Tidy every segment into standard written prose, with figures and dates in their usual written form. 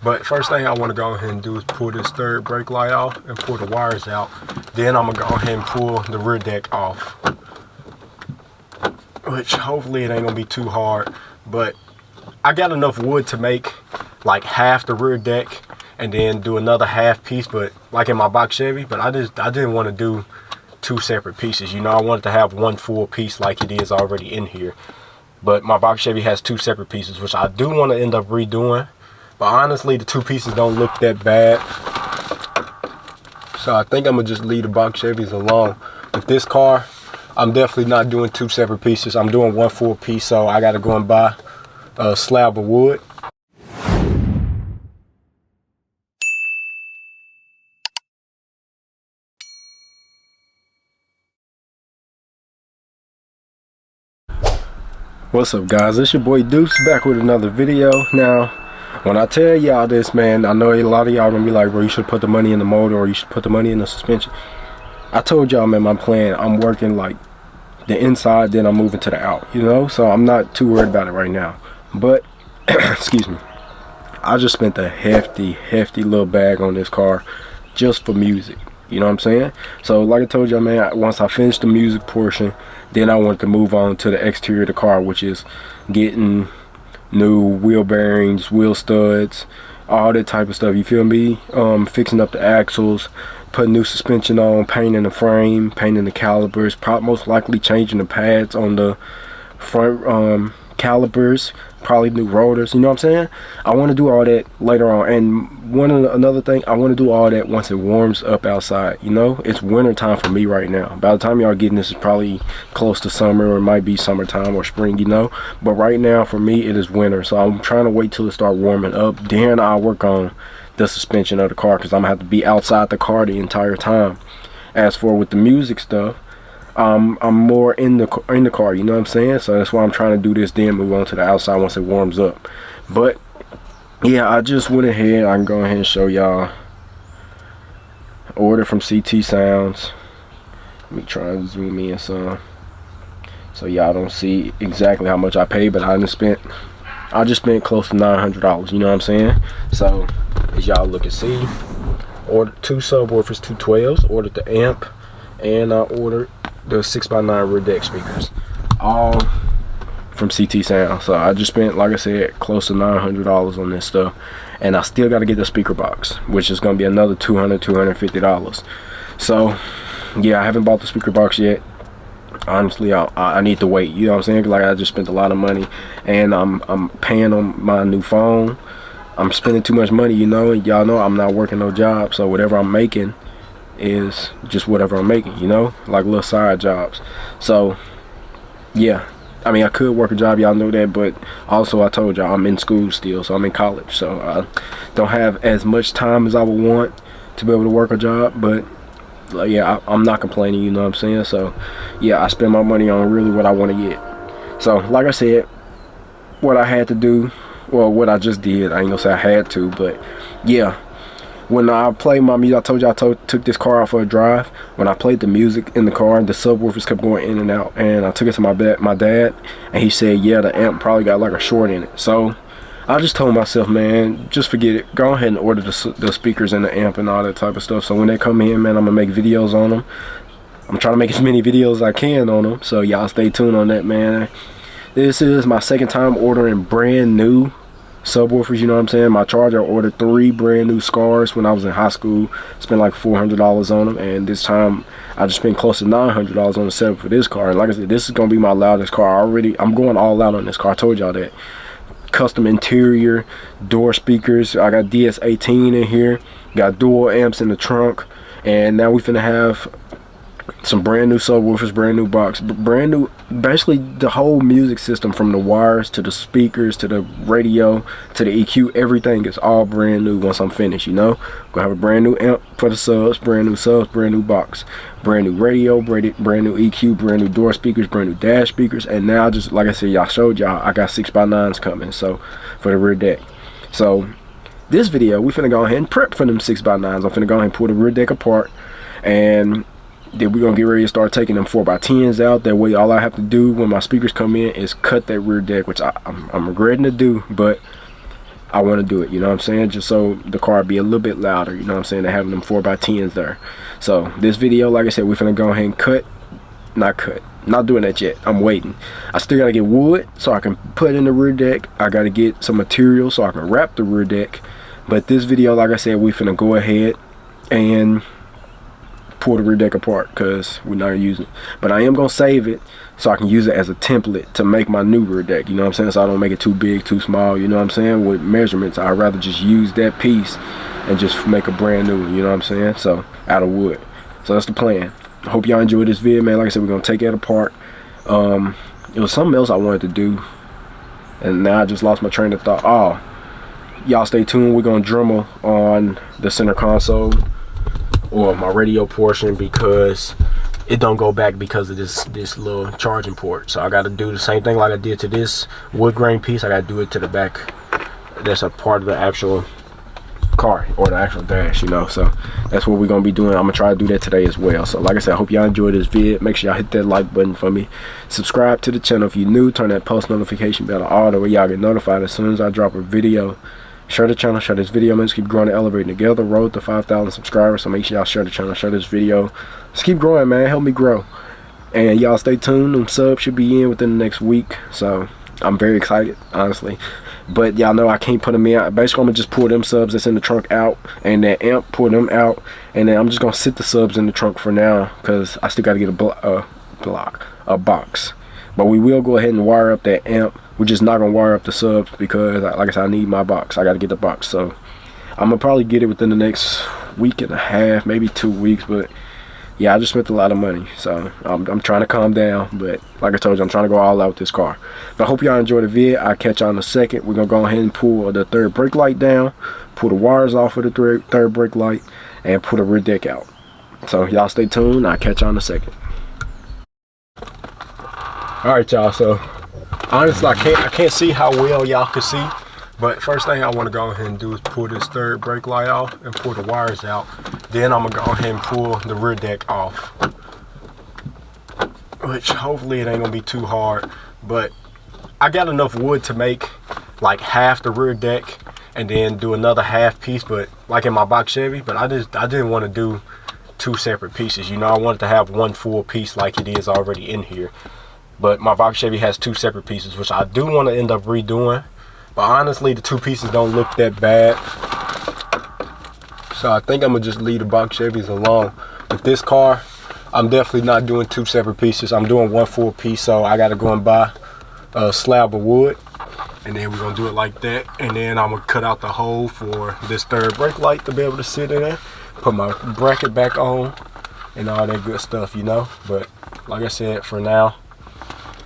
But first thing I want to go ahead and do is pull this third brake light off and pull the wires out. Then I'm gonna go ahead and pull the rear deck off, which hopefully it ain't gonna be too hard. But I got enough wood to make like half the rear deck and then do another half piece, but like in my box Chevy. But I didn't want to do two separate pieces, you know. I wanted to have one full piece like it is already in here. But my box Chevy has two separate pieces, which I do want to end up redoing. But honestly, the two pieces don't look that bad. So I think I'm going to just leave the box Chevys alone. With this car, I'm definitely not doing two separate pieces. I'm doing one full piece, so I got to go and buy a slab of wood. What's up, guys? It's your boy Deuce back with another video. Now, when I tell y'all this, man, I know a lot of y'all gonna be like, bro, you should put the money in the motor or you should put the money in the suspension. I told y'all, man, my plan, I'm working like the inside, then I'm moving to the out, you know? So I'm not too worried about it right now. But, excuse me, I just spent a hefty little bag on this car just for music. You know what I'm saying? So like I told y'all, man, once I finish the music portion, then I wanted to move on to the exterior of the car, which is getting new wheel bearings, wheel studs, all that type of stuff, you feel me? Fixing up the axles, putting new suspension on, painting the frame, painting the calipers, probably most likely changing the pads on the front calipers, probably new rotors, you know what I'm saying? I want to do all that later on. And another thing, I want to do all that once it warms up outside, you know? It's winter time for me right now. By the time y'all getting this, it's probably close to summer, or it might be summertime or spring, you know? But right now for me it is winter, so I'm trying to wait till it start warming up, then I'll work on the suspension of the car, because I'm gonna have to be outside the car the entire time. As for with the music stuff, I'm more in the car, you know what I'm saying? So that's why I'm trying to do this, then move on to the outside once it warms up. But yeah, I just went ahead, I can go ahead and show y'all. Order from CT Sounds. Let me try and zoom in some so y'all don't see exactly how much I paid, but I just spent close to $900, you know what I'm saying? So as y'all look and see, ordered two subwoofers, 212s, ordered the amp, and I ordered the 6x9 rear deck speakers, all from CT Sound. So I just spent, like I said, close to $900 on this stuff, and I still got to get the speaker box, which is going to be another $250. So yeah, I haven't bought the speaker box yet. Honestly, I need to wait, you know what I'm saying? Like, I just spent a lot of money, and I'm paying on my new phone. I'm spending too much money, you know, and y'all know I'm not working no job, so whatever I'm making is just whatever I'm making, you know, like little side jobs. So yeah, I mean, I could work a job, y'all know that, but also I told y'all I'm in school still, so I'm in college, so I don't have as much time as I would want to be able to work a job. But like, yeah, I'm not complaining, you know what I'm saying? So yeah, I spend my money on really what I want to get. So like I said, what I had to do, well, what I just did, I ain't gonna say I had to, but yeah, when I played my music, I told you I took this car out for a drive. When I played the music in the car, the subwoofers kept going in and out, and I took it to my dad, and he said, yeah, the amp probably got like a short in it. So I just told myself, man, just forget it. Go ahead and order the speakers and the amp and all that type of stuff. So when they come in, man, I'm gonna make videos on them. I'm trying to make as many videos as I can on them, so y'all stay tuned on that, man. This is my second time ordering brand new subwoofers, you know what I'm saying? My Charger, I ordered 3 brand new Scars when I was in high school, spent like $400 on them, and this time I just spent close to $900 on the setup for this car. And like I said, this is gonna be my loudest car. I'm going all out on this car. I told y'all that. Custom interior, door speakers, I got DS18 in here, got dual amps in the trunk, and now we finna have some brand new subwoofers, brand new box, brand new, basically the whole music system, from the wires to the speakers to the radio to the EQ, everything is all brand new once I'm finished, you know? Gonna have a brand new amp for the subs, brand new box, brand new radio, brand new EQ, brand new door speakers, brand new dash speakers, and now, just like I said, y'all showed y'all, I got 6x9s coming, so for the rear deck. So this video, we finna go ahead and prep for them 6x9s. I'm finna go ahead and pull the rear deck apart, and then we're gonna get ready to start taking them 4x10s out. That way all I have to do when my speakers come in is cut that rear deck, which I'm regretting to do, but I want to do it, you know what I'm saying, just so the car be a little bit louder, you know what I'm saying, to having them 4x10s there. So this video, like I said, we're finna go ahead and not doing that yet. I'm waiting. I still gotta get wood so I can put in the rear deck. I gotta get some material so I can wrap the rear deck. But this video, like I said, we finna go ahead and pull the rear deck apart because we're not gonna use it. But I am gonna save it so I can use it as a template to make my new rear deck, you know what I'm saying, so I don't make it too big, too small, you know what I'm saying, with measurements. I'd rather just use that piece and just make a brand new one, you know what I'm saying, so out of wood. So that's the plan. I hope y'all enjoyed this video, man. Like I said, we're gonna take it apart. It was something else I wanted to do, and now I just lost my train of thought. Oh, y'all stay tuned. We're gonna Dremel on the center console or my radio portion because it don't go back because of this little charging port. So I got to do the same thing like I did to this wood grain piece. I got to do it to the back. That's a part of the actual car or the actual dash, you know. So that's what we're gonna be doing. I'm gonna try to do that today as well. So like I said, I hope y'all enjoyed this vid. Make sure y'all hit that like button for me. Subscribe to the channel if you're new. Turn that post notification bell on the way y'all get notified as soon as I drop a video. Share the channel, share this video, man. Let's keep growing and elevating together. Road to 5,000 subscribers. So make sure y'all share the channel, share this video. Let's keep growing, man. Help me grow. And y'all stay tuned. Them subs should be in within the next week. So I'm very excited, honestly. But y'all know I can't put them in. Basically, I'm gonna just pull them subs that's in the trunk out, and that amp, pull them out, and then I'm just gonna sit the subs in the trunk for now because I still gotta get a box. But we will go ahead and wire up that amp. We're just not gonna wire up the subs because, like I said, I need my box. I gotta get the box. So I'm gonna probably get it within the next week and a half, maybe 2 weeks. But yeah, I just spent a lot of money, so I'm trying to calm down. But like I told you, I'm trying to go all out with this car. But I hope y'all enjoyed the vid. I'll catch y'all in a second. We're gonna go ahead and pull the third brake light down, pull the wires off of the third brake light, and pull the rear deck out. So y'all stay tuned. I'll catch y'all in a second. All right, y'all. So honestly, I can't see how well y'all can see. But first thing I want to go ahead and do is pull this third brake light off and pull the wires out. Then I'm going to go ahead and pull the rear deck off. Which hopefully it ain't going to be too hard. But I got enough wood to make like half the rear deck and then do another half piece. But like in my box Chevy. But I didn't want to do two separate pieces. You know, I wanted to have one full piece like it is already in here. But my box Chevy has two separate pieces, which I do want to end up redoing. But honestly, the two pieces don't look that bad. So I think I'm gonna just leave the box Chevys alone. With this car, I'm definitely not doing two separate pieces. I'm doing one full piece, so I gotta go and buy a slab of wood. And then we're gonna do it like that. And then I'm gonna cut out the hole for this third brake light to be able to sit in there. Put my bracket back on and all that good stuff, you know. But like I said, for now,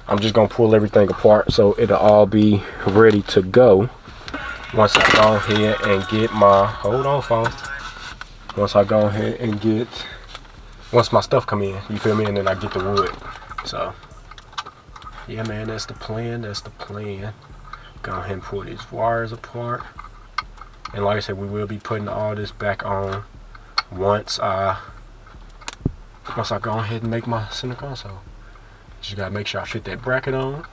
I'm just gonna pull everything apart so it'll all be ready to go once I go ahead and get my, hold on phone, once I go ahead and get, once my stuff come in, you feel me, and then I get the wood. So yeah, man, that's the plan. Go ahead and pull these wires apart, and like I said, we will be putting all this back on once I go ahead and make my center console. Just gotta make sure I fit that bracket on.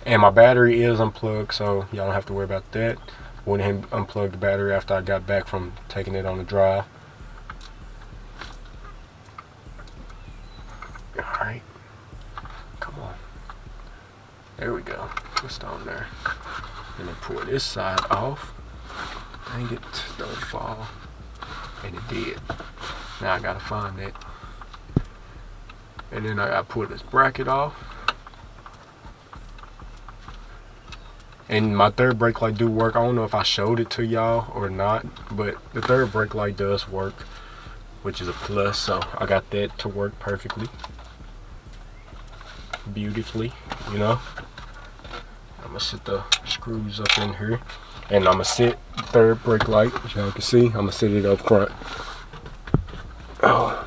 And my battery is unplugged, so y'all don't have to worry about that. Went ahead and unplugged the battery after I got back from taking it on the drive. Alright. Come on. There we go. Twist on there. And then pull this side off. Dang it, don't fall. And it did. Now I gotta find that. And then I gotta pull this bracket off. And my third brake light do work. I don't know if I showed it to y'all or not, but the third brake light does work, which is a plus. So I got that to work perfectly, beautifully, you know. I'm gonna sit the screws up in here, and I'm gonna sit the third brake light, as y'all can see. I'm gonna sit it up front. Oh,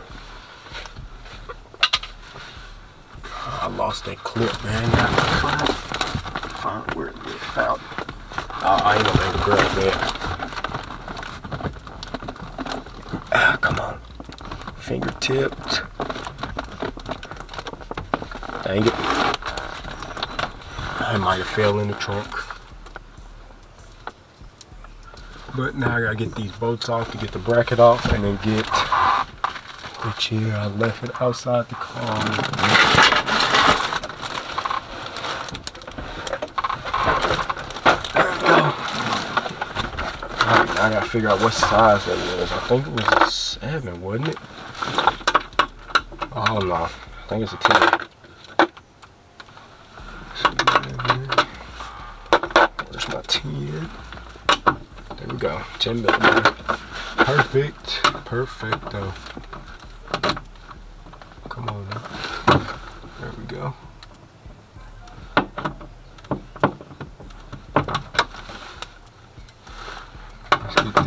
I lost that clip, man. Find where it found. I ain't gonna be able to grab that. Ah, come on. Fingertips. Dang it. I might have fell in the trunk. But now I gotta get these bolts off to get the bracket off, and then get the chair. I left it outside the car. I gotta figure out what size that was. I think it was a 7, wasn't it? Oh no, I think it's a 10. Where's my 10? There we go, 10 millimeters. Perfect, perfecto. Come on now. There we go.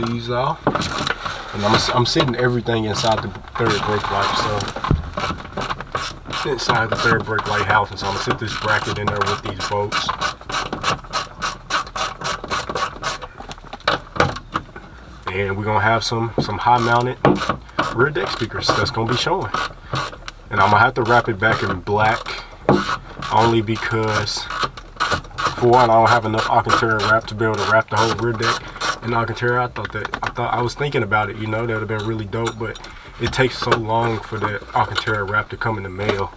These off, and I'm sitting everything inside the third brake light, so inside the third brake light house, and so I'm gonna sit this bracket in there with these bolts. And we're gonna have some high mounted rear deck speakers that's gonna be showing, and I'm gonna have to wrap it back in black, only because for one, I don't have enough Alcantara wrap to be able to wrap the whole rear deck. And Alcantara, I was thinking about it, you know, that would have been really dope, but it takes so long for the Alcantara wrap to come in the mail,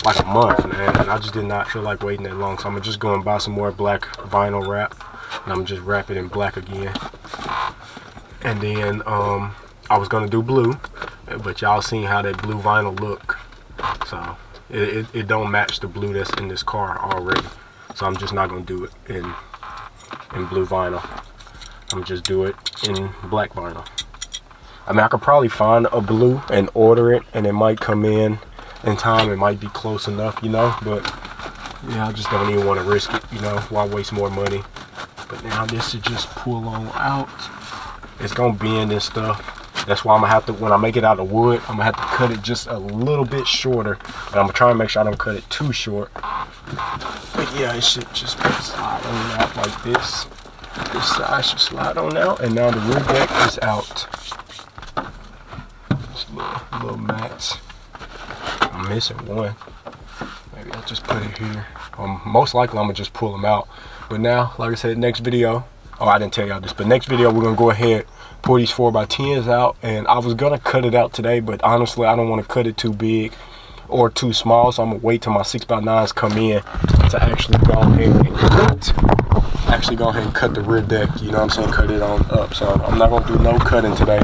like a month, man, and I just did not feel like waiting that long, so I'm gonna just go and buy some more black vinyl wrap, and I'm just wrap it in black again. And then I was gonna do blue, but y'all seen how that blue vinyl look, so it don't match the blue that's in this car already, so I'm just not gonna do it in blue vinyl. I'm just do it in black vinyl. I mean, I could probably find a blue and order it, and it might come in time. It might be close enough, you know, but yeah, I just don't even want to risk it, you know. Why waste more money? But now this should just pull on out. It's gonna bend and stuff. That's why I'm gonna have to, when I make it out of wood, I'm gonna have to cut it just a little bit shorter, and I'm gonna try and make sure I don't cut it too short. But yeah, it should just slide on out like this. This side should slide on out, and now the rear deck is out. Just little mats. I'm missing one. Maybe I'll just put it here. Most likely I'm gonna just pull them out. But now, like I said, next video. Oh, I didn't tell y'all this, but next video we're gonna go ahead, pull these 4x10s out, and I was gonna cut it out today, but honestly I don't want to cut it too big or too small, so I'm gonna wait till my 6x9s come in to actually go ahead and cut the rear deck, you know what I'm saying, cut it on up. So I'm not gonna do no cutting today.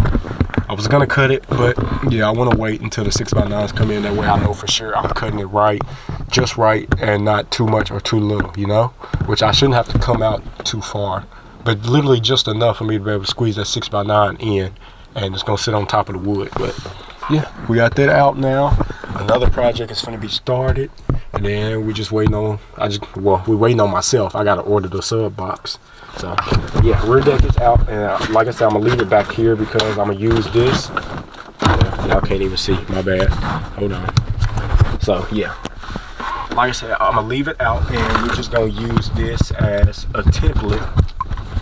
I was gonna cut it, but yeah, I want to wait until the 6x9s come in, that way I know for sure I'm cutting it right, just right, and not too much or too little, you know, which I shouldn't have to come out too far, but literally just enough for me to be able to squeeze that 6x9 in, and it's gonna sit on top of the wood. But yeah, we got that out now. Another project is gonna be started, and then we're just waiting on, we're waiting on myself. I gotta order the sub box. So yeah, rear deck is out, and like I said, I'm gonna leave it back here because I'm gonna use this. Y'all can't even see, my bad. Hold on. So yeah, like I said, I'm gonna leave it out, and we're just gonna use this as a template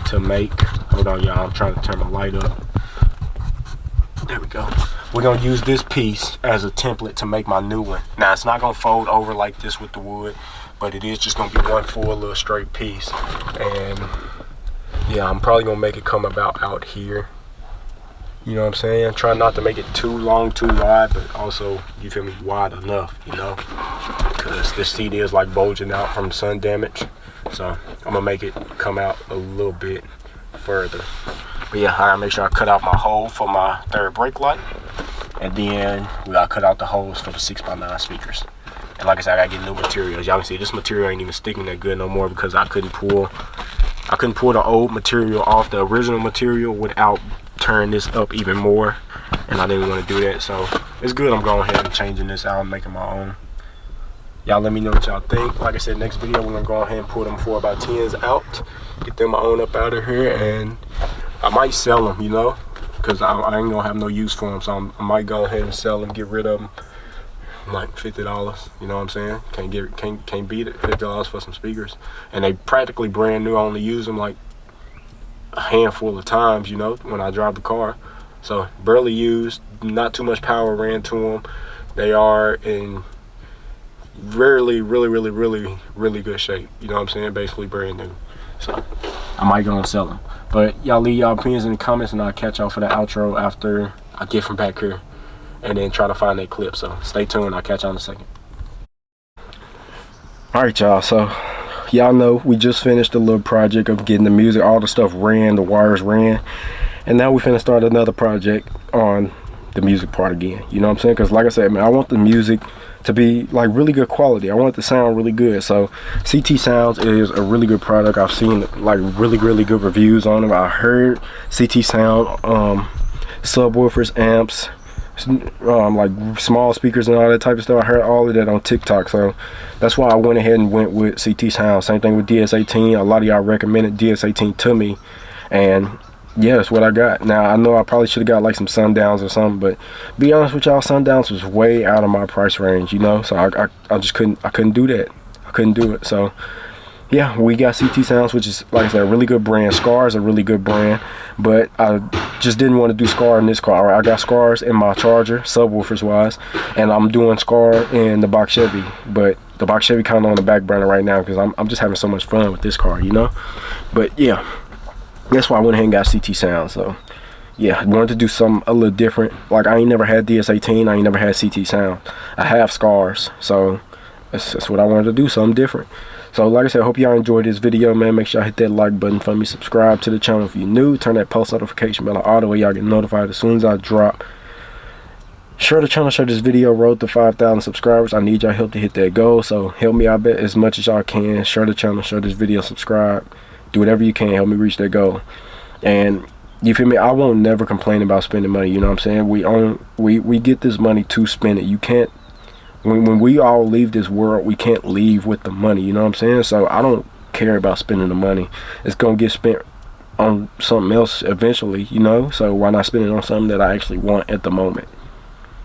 to make, hold on y'all, I'm trying to turn my light up. There we go. We're gonna use this piece as a template to make my new one. Now it's not gonna fold over like this with the wood, but it is just gonna be one full little straight piece. And yeah, I'm probably gonna make it come about out here. You know what I'm saying? Try not to make it too long, too wide, but also, you feel me, wide enough, you know? Because this seat is like bulging out from sun damage. So I'm gonna make it come out a little bit further. But yeah, I gotta make sure I cut out my hole for my third brake light. And then we gotta cut out the holes for the 6x9 speakers. And like I said, I gotta get new materials. Y'all can see this material ain't even sticking that good no more because I couldn't pull the old material off the original material without turning this up even more. And I didn't want to do that. So it's good I'm going ahead and changing this out and making my own. Y'all let me know what y'all think. Like I said, next video we're gonna go ahead and pull them 4x10s out, get them on up out of here, and I might sell them, you know, because I ain't gonna have no use for them. So I might go ahead and sell them, get rid of them, like $50. You know what I'm saying? Can't beat it. $50 for some speakers, and they practically brand new. I only use them like a handful of times, you know, when I drive the car. So barely used, not too much power ran to them. They are in really good shape. You know what I'm saying? Basically brand new. So I might go and sell them. But y'all leave y'all opinions in the comments, and I'll catch y'all for the outro after I get from back here and then try to find that clip. So stay tuned. I'll catch y'all in a second. All right, y'all. So y'all know we just finished a little project of getting the music, all the stuff ran, the wires ran, and now we finna start another project on the music part again. You know what I'm saying? Because like I said, man, I want the music to be like really good quality. I want it to sound really good. So CT Sounds is a really good product. I've seen like really good reviews on them. I heard CT Sound subwoofers, amps, like small speakers and all that type of stuff. I heard all of that on TikTok, so that's why I went ahead and went with CT Sound. Same thing with DS18. A lot of y'all recommended DS18 to me, and yeah, that's what I got. Now I know I probably should have got like some Sundowns or something, but be honest with y'all, Sundowns was way out of my price range, you know. So I just couldn't do that. I couldn't do it. So yeah, we got CT Sounds, which is, like I said, a really good brand. Scar is a really good brand, but I just didn't want to do Scar in this car. I got Scars in my Charger, subwoofers wise, and I'm doing Scar in the box Chevy, but the box Chevy kind of on the back burner right now because I'm just having so much fun with this car, you know. But yeah, that's why I went ahead and got CT Sound. So yeah, I wanted to do something a little different. Like, I ain't never had DS18, I ain't never had CT Sound. I have Scars, so that's what I wanted to do, something different. So like I said, I hope y'all enjoyed this video, man. Make sure y'all hit that like button for me, subscribe to the channel if you're new, turn that post notification bell on all the way y'all get notified as soon as I drop. Share the channel, share this video, road to 5,000 subscribers. I need y'all help to hit that goal, so help me out as much as y'all can. Share the channel, share this video, subscribe, do whatever you can, help me reach that goal. And you feel me, I won't never complain about spending money, you know what I'm saying? We get this money to spend it. You can't, when we all leave this world, we can't leave with the money, you know what I'm saying? So I don't care about spending the money. It's gonna get spent on something else eventually, you know, so why not spend it on something that I actually want at the moment?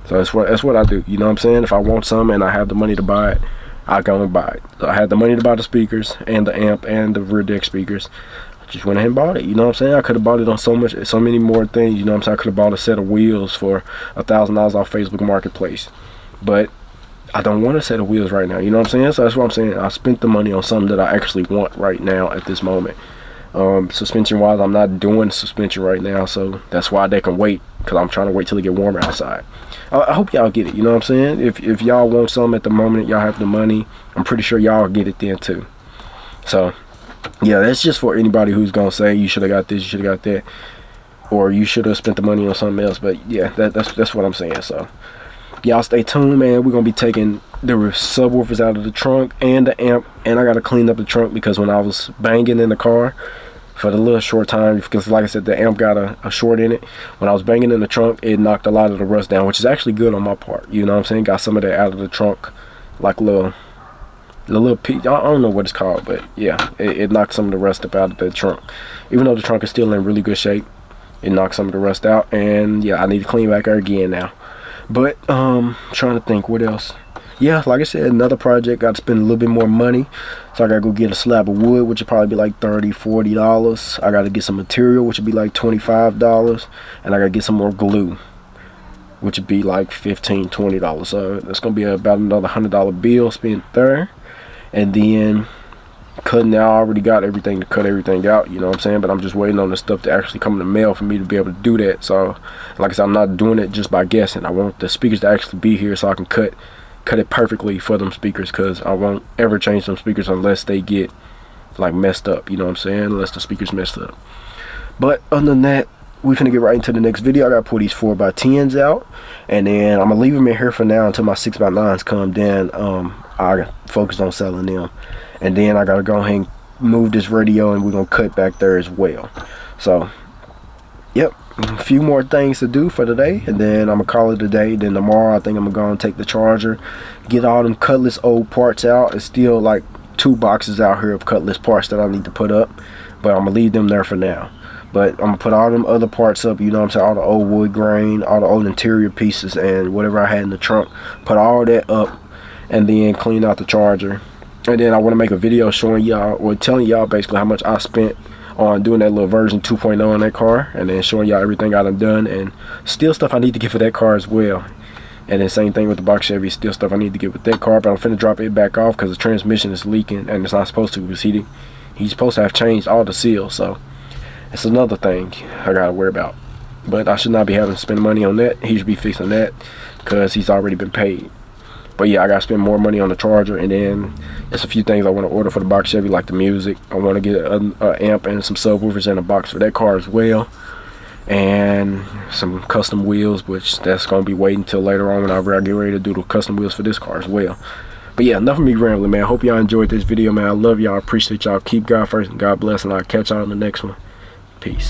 So that's what I do, you know what I'm saying? If I want something and I have the money to buy it, I go and buy it. So I had the money to buy the speakers and the amp and the rear deck speakers. I just went ahead and bought it, you know what I'm saying? I could have bought it on so many more things, you know what I'm saying? I could have bought a set of wheels for $1,000 off Facebook Marketplace, but I don't want a set of wheels right now, you know what I'm saying? So that's what I'm saying. I spent the money on something that I actually want right now at this moment. Suspension wise, I'm not doing suspension right now, so that's why they can wait, because I'm trying to wait till it get warmer outside. I hope y'all get it, you know what I'm saying? If y'all want something at the moment, y'all have the money, I'm pretty sure y'all get it then too. So yeah, that's just for anybody who's gonna say you should have got this, you should have got that, or you should have spent the money on something else. But yeah, that's what I'm saying. So y'all stay tuned, man. We're gonna be taking the subwoofers out of the trunk and the amp, and I gotta clean up the trunk because when I was banging in the car for the little short time, because like I said, the amp got a short in it. When I was banging in the trunk, it knocked a lot of the rust down, which is actually good on my part, you know what I'm saying? Got some of that out of the trunk, like the little piece, I don't know what it's called, but yeah, it knocked some of the rust up out of the trunk. Even though the trunk is still in really good shape, it knocked some of the rust out, and yeah, I need to clean back there again now. But trying to think what else. Yeah, like I said, another project, got to spend a little bit more money, so I gotta go get a slab of wood, which would probably be like $30–40. I gotta get some material, which would be like $25, and I gotta get some more glue, which would be like $15–20. So that's gonna be about another $100 bill spent there. And then cutting out, I already got everything to cut everything out, you know what I'm saying? But I'm just waiting on the stuff to actually come in the mail for me to be able to do that. So like I said, I'm not doing it just by guessing. I want the speakers to actually be here so I can cut it perfectly for them speakers, because I won't ever change them speakers unless they get like messed up, you know what I'm saying? Unless the speakers messed up. But other than that, we finna get right into the next video. I gotta pull these 4x10s out, and then I'm gonna leave them in here for now until my 6x9s come down. I focus on selling them, and then I gotta go ahead and move this radio, and we're gonna cut back there as well. So yep, a few more things to do for today, and then I'm gonna call it a day. Then tomorrow I think I'm gonna go and take the Charger, get all them Cutlass old parts out. It's still like 2 boxes out here of Cutlass parts that I need to put up, but I'm gonna leave them there for now. But I'm gonna put all them other parts up, you know what I'm saying, all the old wood grain, all the old interior pieces, and whatever I had in the trunk, put all that up, and then clean out the Charger. And then I want to make a video showing y'all, or telling y'all basically how much I spent on doing that little version 2.0 on that car, and then showing y'all everything I done, and still stuff I need to get for that car as well. And then same thing with the box Chevy, still stuff I need to get with that car, but I'm finna drop it back off because the transmission is leaking, and it's not supposed to. It's He's supposed to have changed all the seals, so it's another thing I gotta worry about. But I should not be having to spend money on that. He should be fixing that because he's already been paid. But yeah, I gotta spend more money on the charger, and then there's a few things I want to order for the box Chevy, like the music. I want to get an amp and some subwoofers in a box for that car as well, and some custom wheels, which that's gonna be waiting till later on whenever I get ready to do the custom wheels for this car as well. But yeah, enough of me rambling, man. I hope y'all enjoyed this video, man. I love y'all. I appreciate y'all. Keep God first and God bless, and I'll catch y'all in the next one. Peace.